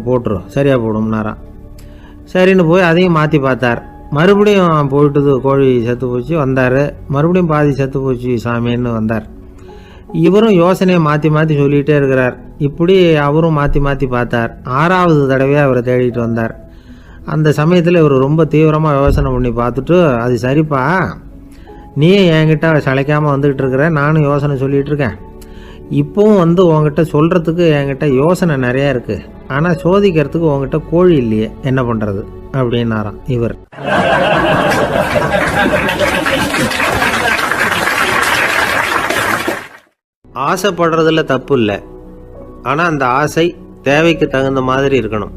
போட்டுரு சரியாக போடும்னாராம். சரின்னு போய் அதையும் மாற்றி பார்த்தார். மறுபடியும் போயிட்டுது, கோழி செத்து போச்சு. வந்தார், மறுபடியும் பாதி செத்து போச்சு சாமின்னு வந்தார். இவரும் யோசனையை மாற்றி மாற்றி சொல்லிகிட்டே இருக்கிறார். இப்படி அவரும் மாற்றி மாற்றி பார்த்தார். 6வது தடவையாக அவரை தேடிட்டு வந்தார். அந்த சமயத்தில் இவர் ரொம்ப தீவிரமாக யோசனை பண்ணி பார்த்துட்டு, அது சரிப்பா, நீ என்கிட்ட சளைக்காமல் வந்துக்கிட்டு இருக்கிற, நானும் யோசனை சொல்லிகிட்டு இருக்கேன். இப்போவும் உங்ககிட்ட சொல்கிறதுக்கு என்கிட்ட யோசனை நிறையா இருக்குது. ஆனால் சோதிக்கிறதுக்கு உங்ககிட்ட கோழி இல்லையே, என்ன பண்ணுறது அப்படின்னாராம் இவர். ஆசைப்படுறதுல தப்பு இல்லை. ஆனால் அந்த ஆசை தேவைக்கு தகுந்த மாதிரி இருக்கணும்.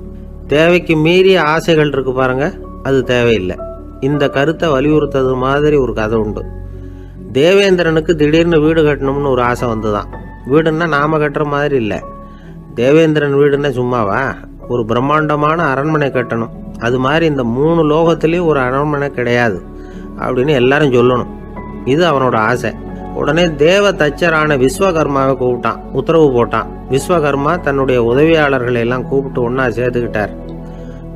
தேவைக்கு மீறிய ஆசைகள் இருக்கு பாருங்க, அது தேவையில்லை. இந்த கருத்தை வலியுறுத்தது மாதிரி ஒரு கதை உண்டு. தேவேந்திரனுக்கு திடீர்னு வீடு கட்டணும்னு ஒரு ஆசை வந்துதான். வீடுன்னா நாம கட்டுற மாதிரி இல்லை. தேவேந்திரன் வீடுன்னா சும்மாவா, ஒரு பிரம்மாண்டமான அரண்மனை கட்டணும். அது மாதிரி இந்த 3 லோகத்திலையும் ஒரு அரண்மனை கிடையாது அப்படின்னு எல்லாரும் சொல்லணும். இது அவனோட ஆசை. உடனே தேவ தச்சரான விஸ்வகர்மாவை கூப்பிட்டான், உத்தரவு போட்டான். விஸ்வகர்மா தன்னுடைய உதவியாளர்களை எல்லாம் கூப்பிட்டு ஒன்றா சேர்த்துக்கிட்டார்.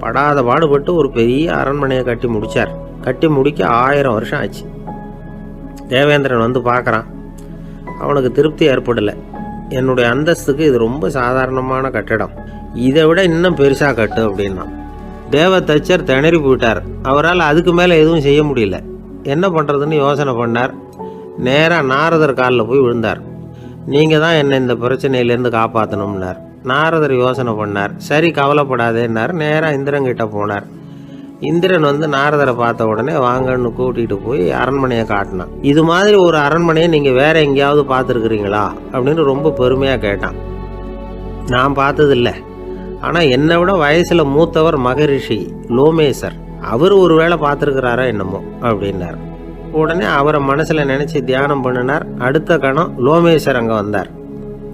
படாத பாடுபட்டு ஒரு பெரிய அரண்மனையை கட்டி முடித்தார். கட்டி முடிக்க 1000 வருஷம் ஆச்சு. தேவேந்திரன் பார்க்குறான். அவனுக்கு திருப்தி ஏற்படலை. என்னுடைய அந்தஸ்துக்கு இது ரொம்ப சாதாரணமான கட்டிடம், இதை விட இன்னும் பெருசாக கட்டு அப்படின்னா. தேவ தச்சர் திணறி போயிட்டார். அவரால் அதுக்கு மேலே எதுவும் செய்ய முடியல. என்ன பண்ணுறதுன்னு யோசனை பண்ணார். நேராக நாரதர் காலில் போய் விழுந்தார். நீங்கள் தான் என்னை இந்த பிரச்சனையிலேருந்து காப்பாற்றணும்னார். நாரதர் யோசனை பண்ணார். சரி, கவலைப்படாதேன்னார். நேராக இந்திரன்கிட்ட போனார். இந்திரன் நாரதரை பார்த்த உடனே வாங்கன்னு கூட்டிகிட்டு போய் அரண்மனையை காட்டினான். இது மாதிரி ஒரு அரண்மனையை நீங்கள் வேற எங்கேயாவது பார்த்துருக்குறீங்களா அப்படின்னு ரொம்ப பெருமையாக கேட்டான். நான் பார்த்ததில்லை, ஆனால் என்னை விட வயசில் மூத்தவர் மகரிஷி லோமேசர், அவர் ஒரு வேளை பார்த்துருக்கிறாரா என்னமோ அப்படின்னார். உடனே அவரை மனசில் நினச்சி தியானம் பண்ணினார். அடுத்த கணம் லோமேசர் அங்கே வந்தார்.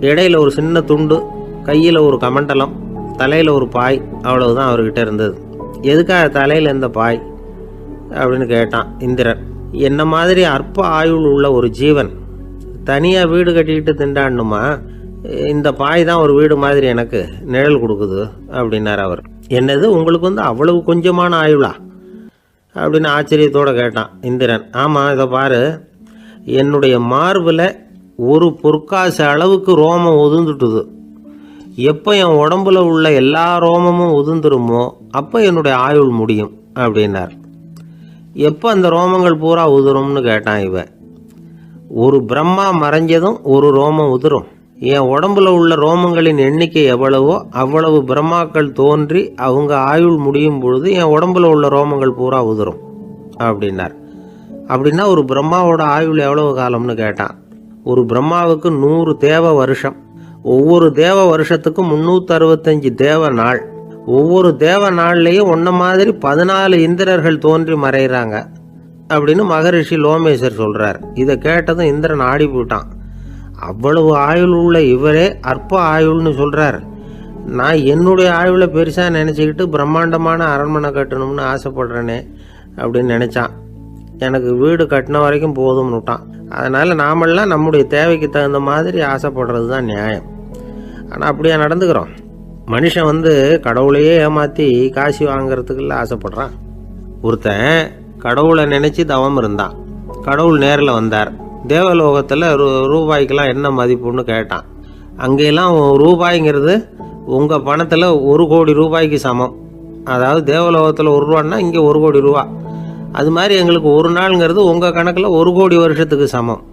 இடையில ஒரு சின்ன துண்டு, கையில் ஒரு கமண்டலம், தலையில் ஒரு பாய், அவ்வளவுதான் அவர்கிட்ட இருந்தது. எதுக்காக தலையில் இந்த பாய் அப்படின்னு கேட்டான் இந்திரன். என்ன மாதிரி அற்ப ஆயுள் உள்ள ஒரு ஜீவன் தனியாக வீடு கட்டிக்கிட்டு திண்டாடணுமா? இந்த பாய் தான் ஒரு வீடு மாதிரி எனக்கு நிழல் கொடுக்குது அப்படின்னார் அவர். என்னது, உங்களுக்கு அவ்வளவு கொஞ்சமான ஆயுளா அப்படின்னு ஆச்சரியத்தோடு கேட்டான் இந்திரன். ஆமாம், இதை பாரு, என்னுடைய மார்பில் ஒரு பொற்காசு அளவுக்கு ரோமம் உதிர்ந்துட்டுது. எப்போ என் உடம்புல உள்ள எல்லா ரோமமும் உதிர்ந்துருமோ அப்போ என்னுடைய ஆயுள் முடியும் அப்படின்னார். எப்போ அந்த ரோமங்கள் பூரா உதிரும்னு கேட்டான் இவன். ஒரு பிரம்மா மறைஞ்சதும் ஒரு ரோமம் உதிரும். என் உடம்புல உள்ள ரோமங்களின் எண்ணிக்கை எவ்வளவோ அவ்வளவு பிரம்மாக்கள் தோன்றி அவங்க ஆயுள் முடியும் பொழுது என் உடம்புல உள்ள ரோமங்கள் பூரா உதிரும் அப்படின்னார். அப்படின்னா ஒரு பிரம்மாவோட ஆயுள் எவ்வளவு காலம்னு கேட்டான். ஒரு பிரம்மாவுக்கு 100 தேவ வருஷம். ஒவ்வொரு தேவ வருஷத்துக்கும் 365 தேவ நாள். ஒவ்வொரு தேவ நாள்லையும் ஒன்ன மாதிரி 14 இந்திரர்கள் தோன்றி மறைகிறாங்க அப்படின்னு மகரிஷி லோமேசர் சொல்றார். இதை கேட்டதும் இந்திரன் ஆடி போட்டான். அவ்வளவு ஆயுள் உள்ள இவரே அற்ப ஆயுள்னு சொல்றார். நான் என்னுடைய ஆயுளை பெருசா நினைச்சுக்கிட்டு பிரம்மாண்டமான அரண்மனை கட்டணும்னு ஆசைப்படுறேனே அப்படின்னு நினைச்சான். எனக்கு வீடு கட்டின வரைக்கும் போதும்னு விட்டான். அதனால நாமெல்லாம் நம்முடைய தேவைக்கு தகுந்த மாதிரி ஆசைப்படுறது தான் நியாயம். ஆனால் அப்படியே நடந்துக்கிறோம். மனுஷன் கடவுளையே ஏமாற்றி காசு வாங்கிறதுக்குள்ள ஆசைப்படுறான். ஒருத்தன் கடவுளை நினைச்சு தவம் இருந்தான். கடவுள் நேரில் வந்தார். தேவலோகத்தில் ரூபாய்க்கெல்லாம் என்ன மதிப்புன்னு கேட்டான். அங்கெல்லாம் ரூபாய்ங்கிறது உங்கள் பணத்தில் 1 கோடி ரூபாய்க்கு சமம். அதாவது தேவலோகத்தில் 1 ரூபான்னா இங்கே 1 கோடி ரூபா. அது மாதிரி எங்களுக்கு ஒரு நாளுங்கிறது உங்கள் கணக்கில் 1 கோடி வருஷத்துக்கு சமம்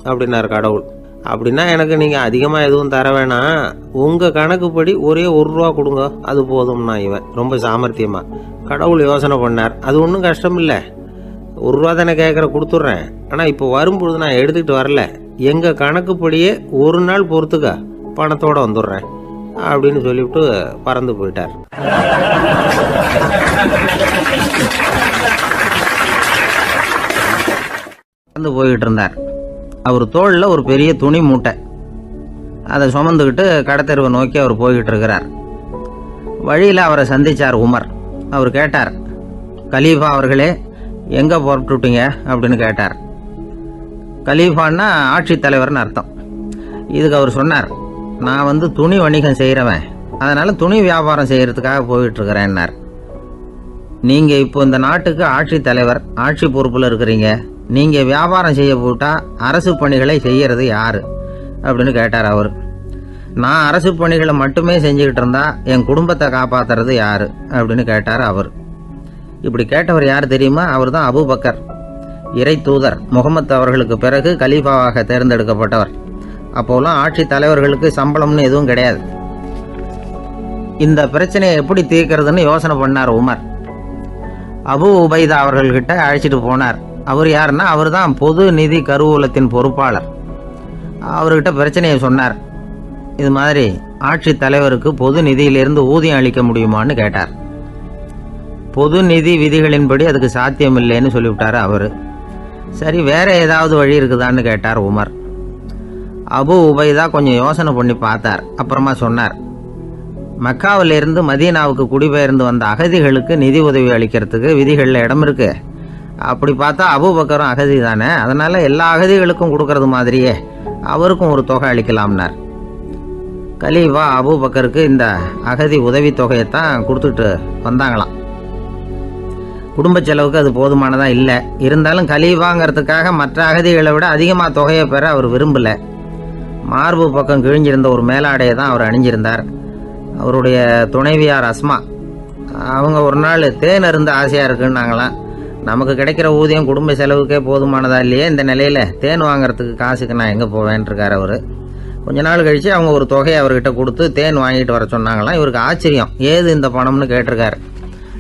அப்படின்னார் கடவுள். அப்படின்னா எனக்கு நீங்கள் அதிகமாக எதுவும் தர வேணாம், உங்கள் கணக்குப்படி ஒரே 1 ரூபா கொடுங்க, அது போதும்னா இவன் ரொம்ப சாமர்த்தியமாக. கடவுள் யோசனை பண்ணார். அது ஒன்றும் கஷ்டம் இல்லை, 1 ரூபா தானே கேட்குற, கொடுத்துட்றேன். ஆனால் இப்போ வரும்பொழுது நான் எடுத்துக்கிட்டு வரல, எங்கள் கணக்குப்படியே 1 நாள் பொறுத்துக்க பணத்தோடு வந்துடுறேன் அப்படின்னு சொல்லிவிட்டு பறந்து போயிட்டார். பறந்து போய்கிட்டு இருந்தார். அவர் தோளில் ஒரு பெரிய துணி மூட்டை, அதை சுமந்துக்கிட்டு கடத்தெருவை நோக்கி அவர் போய்கிட்டு இருக்கிறார். வழியில் அவரை சந்திச்சார் உமர். அவர் கேட்டார், கலீஃபா அவர்களே, எங்கே புறப்பட்டுட்டீங்க அப்படின்னு கேட்டார். கலீஃபான்னா ஆட்சி தலைவர்னு அர்த்தம். இதுக்கு அவர் சொன்னார், நான் துணி வணிகம் செய்கிறவன், அதனால் துணி வியாபாரம் செய்கிறதுக்காக போயிட்டுருக்கிறேன்னார். நீங்கள் இப்போ இந்த நாட்டுக்கு ஆட்சி தலைவர், ஆட்சி பொறுப்பில் இருக்கிறீங்க, நீங்கள் வியாபாரம் செய்ய போட்டால் அரசு பணிகளை செய்கிறது யார் அப்படின்னு கேட்டார் அவர். நான் அரசு பணிகளை மட்டுமே செஞ்சுக்கிட்டு இருந்தா என் குடும்பத்தை காப்பாற்றுறது யார் அப்படின்னு கேட்டார் அவர். இப்படி கேட்டவர் யார் தெரியுமா? அவர் தான் அபூபக்கர், இறை தூதர் முகமது அவர்களுக்கு பிறகு கலீஃபாவாக தேர்ந்தெடுக்கப்பட்டவர். அப்போலாம் ஆட்சி தலைவர்களுக்கு சம்பளம்னு எதுவும் கிடையாது. இந்த பிரச்சனையை எப்படி தீர்க்கிறதுன்னு யோசனை பண்ணார் உமர். அபு உபைதா அவர்கள்கிட்ட அழைச்சிட்டு போனார். அவர் யாருன்னா, அவர் தான் பொது நிதி கருவூலத்தின் பொறுப்பாளர். அவர்கிட்ட பிரச்சனையை சொன்னார். இது மாதிரி ஆட்சி தலைவருக்கு பொது நிதியிலிருந்து ஊதியம் அளிக்க முடியுமான்னு கேட்டார். பொது நிதி விதிகளின்படி அதுக்கு சாத்தியம் இல்லைன்னு சொல்லிவிட்டாரு அவர். சரி, வேற ஏதாவது வழி இருக்குதான்னு கேட்டார் உமர். அபு உபைதா கொஞ்சம் யோசனை பண்ணி பார்த்தார். அப்புறமா சொன்னார், மக்காவிலிருந்து மதீனாவுக்கு குடிபெயர்ந்து வந்த அகதிகளுக்கு நிதி உதவி அளிக்கிறதுக்கு விதிகளில் இடம் இருக்கு. அப்படி பார்த்தா அபூபக்கரும் அகதி தானே, அதனால எல்லா அகதிகளுக்கும் கொடுக்கறது மாதிரியே அவருக்கும் ஒரு தொகை அளிக்கலாம்னார். கலீஃபா அபூபக்கருக்கு இந்த அகதி உதவி தொகையைத்தான் கொடுத்துட்டு வந்தாங்களாம். குடும்ப செலவுக்கு அது போதுமானதா இல்லை. இருந்தாலும் கலீஃபாங்கிறதுக்காக மற்ற அகதிகளை விட அதிகமாக தொகையை பெற அவர் விரும்பல. மார்பு பக்கம் கிழிஞ்சிருந்த ஒரு மேலாடையை தான் அவர் அணிஞ்சிருந்தார். அவருடைய துணைவியார் அஸ்மா, அவங்க ஒரு நாள் தேன் அருந்த ஆசையாக இருக்குன்னாங்களாம். நமக்கு கிடைக்கிற ஊதியம் குடும்ப செலவுக்கே போதுமானதா இல்லையே, இந்த நிலையில் தேன் வாங்குறதுக்கு காசுக்கு நான் எங்கே போவேன் இருக்கார் அவர். கொஞ்ச நாள் கழித்து அவங்க ஒரு தொகையை அவர்கிட்ட கொடுத்து தேன் வாங்கிட்டு வர சொன்னாங்களாம். இவருக்கு ஆச்சரியம், ஏது இந்த பணம்னு கேட்டிருக்காரு.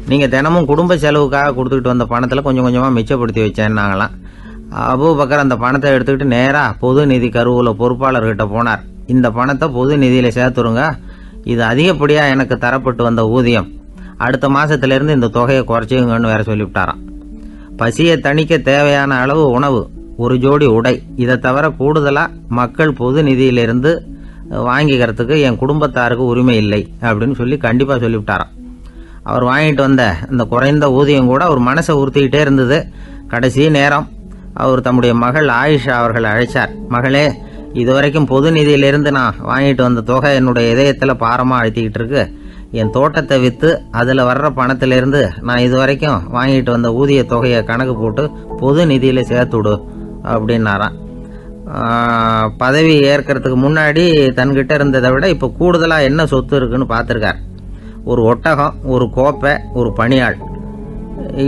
நீங்கள் தினமும் குடும்ப செலவுக்காக கொடுத்துக்கிட்டு வந்த பணத்தில் கொஞ்சம் கொஞ்சமாக மிச்சப்படுத்தி வச்சேன்னாங்களாம். அபூபக்கர் அந்த பணத்தை எடுத்துக்கிட்டு நேராக பொது நிதி கருவூல பொறுப்பாளர்கிட்ட போனார். இந்த பணத்தை பொது நிதியில் சேர்த்துருங்க, இது அதிகப்படியாக எனக்கு தரப்பட்டு வந்த ஊதியம், அடுத்த மாதத்துலேருந்து இந்த தொகையை குறைச்சிங்கன்னு வேற சொல்லிவிட்டாராம். பசியை தணிக்க தேவையான அளவு உணவு, ஒரு ஜோடி உடை, இதை தவிர கூடுதலாக மக்கள் பொது நிதியிலிருந்து வாங்கிக்கிறதுக்கு என் குடும்பத்தாருக்கு உரிமை இல்லை அப்படின்னு சொல்லி கண்டிப்பாக சொல்லிவிட்டாராம். அவர் வாங்கிட்டு வந்த அந்த குறைந்த ஊதியம் கூட அவர் மனசை உறுத்திக்கிட்டே இருந்தது. கடைசி நேரம் அவர் தம்முடைய மகள் ஆயிஷா அவர்களை அழைச்சார். மகளே, இதுவரைக்கும் பொது நிதியிலிருந்து நான் வாங்கிட்டு வந்த தொகை என்னுடைய இதயத்தில் பாரமாக அழுத்திக்கிட்டு இருக்கு. என் தோட்டத்தை விற்று அதில் வர்ற பணத்திலிருந்து நான் இதுவரைக்கும் வாங்கிட்டு வந்த ஊதிய தொகையை கணக்கு போட்டு பொது நிதியில் சேர்த்து விடு அப்படின்னாராம். பதவி ஏற்கிறதுக்கு முன்னாடி தன்கிட்ட இருந்ததை விட இப்போ கூடுதலாக என்ன சொத்து இருக்குன்னு பார்த்துருக்கார். ஒரு ஒட்டகம், ஒரு கோப்பை, ஒரு பணியாள்,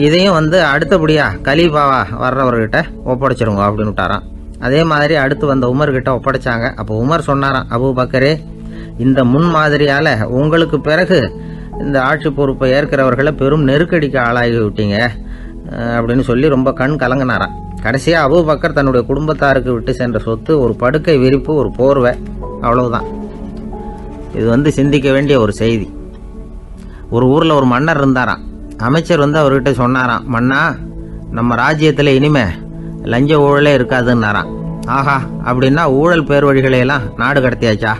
இதையும் அடுத்தபடியாக கலீஃபாவா வர்றவர்கிட்ட ஒப்படைச்சிருங்க அப்படின்னு விட்டாராம். அதே மாதிரி அடுத்து வந்த உமர்கிட்ட ஒப்படைச்சாங்க. அப்போ உமர் சொன்னாராம், அபூபக்கரே, இந்த முன்மாதிரியால் உங்களுக்கு பிறகு இந்த ஆட்சி பொறுப்பை ஏற்கிறவர்களை பெரும் நெருக்கடிக்கு ஆளாகி விட்டீங்க அப்படின்னு சொல்லி ரொம்ப கண் கலங்கினாராம். கடைசியாக அபூபக்கர் தன்னுடைய குடும்பத்தாருக்கு விட்டு சென்ற சொத்து ஒரு படுக்கை விரிப்பு, ஒரு போர்வை, அவ்வளவுதான். இது சிந்திக்க வேண்டிய ஒரு செய்தி. ஒரு ஊரில் ஒரு மன்னர் இருந்தாராம். அமைச்சர் அவர்கிட்ட சொன்னாராம், மன்னா, நம்ம ராஜ்யத்தில் இனிமே லஞ்ச ஊழலே இருக்காதுன்னாராம். ஆஹா, அப்படின்னா ஊழல் பேர் வழிகளையெல்லாம் நாடு கடத்தியாச்சா